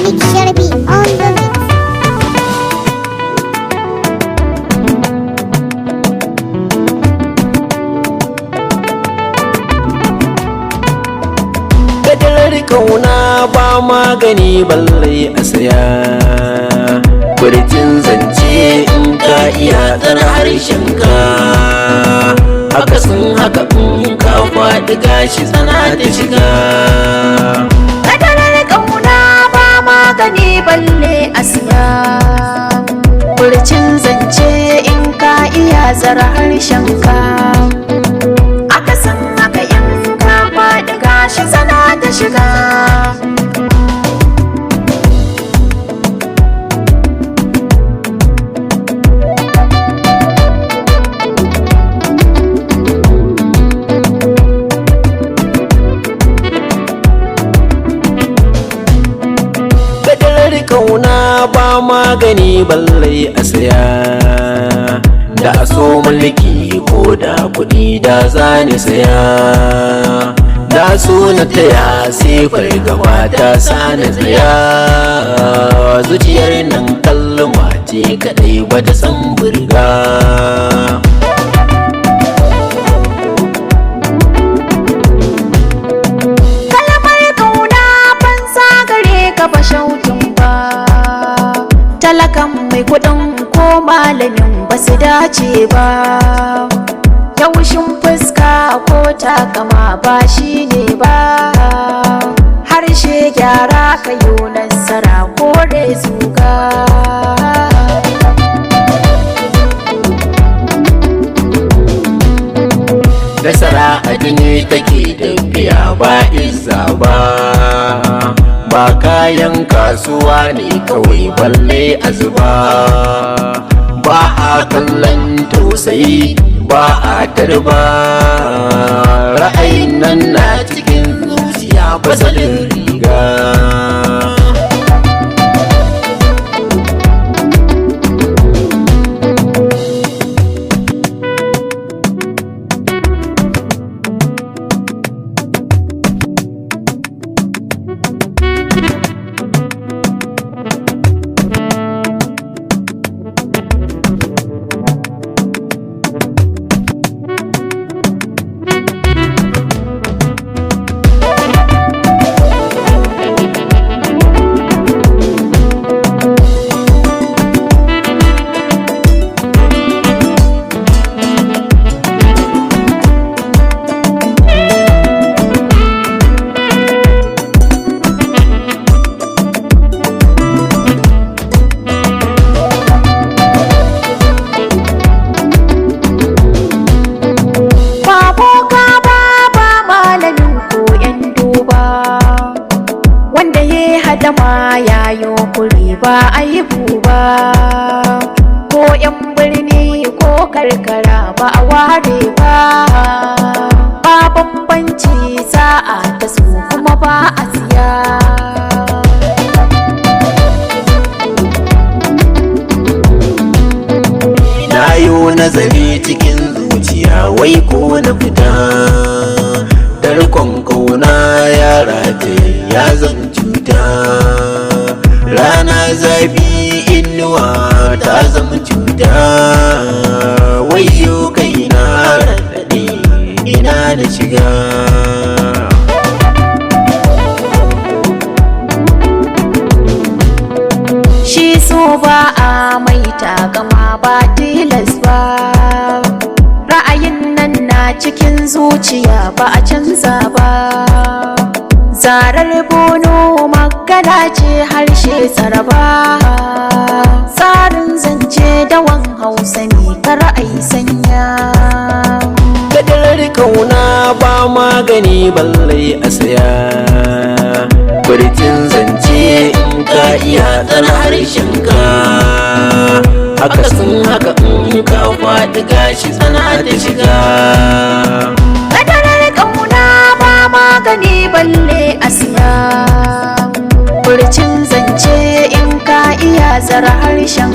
Malik Sharbi on the mix. Kadarar kauna ba magani balle a saya, furtin zance in ka iya tsara harshenka, akasin haka in ka faɗi gashi tsana ta shiga. Kadarar kauna ba magani balle a saya, furtin zance in ka iya tsara harshenka, akasin haka in ka faɗi gashi tsana ta shiga. Kauna ba magani balle a saya, da a so mulki ko da kuɗi da zani saya, da so na taya sai fargaba ta sani tsaya, zuciyar nan kalma ce kaɗai ba ta san burga. Talakan mai kudin ko malamin ba su dace ba, taushin fuska ko takama ba shi ne ba, harshe gyara ka yi nasara ko zuga. Nasara a jini take tafiya ba izza ba, ba kayan kasuwa ne kawai balle a zuba, ba a kallon tausayi ba a tarba, ra'ayin nan na cikin zuciya fasalin riga. Dama yayo kuri ba aibu ba, ko yan birni ko karkara ba a ware ba, ba bambanci sa'a ta su kuma ba a siya. Na yo nazari cikin zuciya wai ko na fita, tarkon kauna ya rataye ya zama cuta, rana zafi inuwa ta zama cuta, wayo kaina raɗaɗe ina da shiga. Shi so ba a mai takama ba tilas ba, ra'ayin nan na cikin zuciya ba a canza ba, zarar bono magana ce harshe tsaraba, tsarin zance dawan hausa ne ka ra'ayi sanya. Kadarar kauna ba magani balle a saya, furtin zance in ka iya tsara harshenka, akasin haka in ka faɗi gashi tsana ta shiga. Kadarar kauna ba magani balle a siya, furcin zance in ka iya zara harshen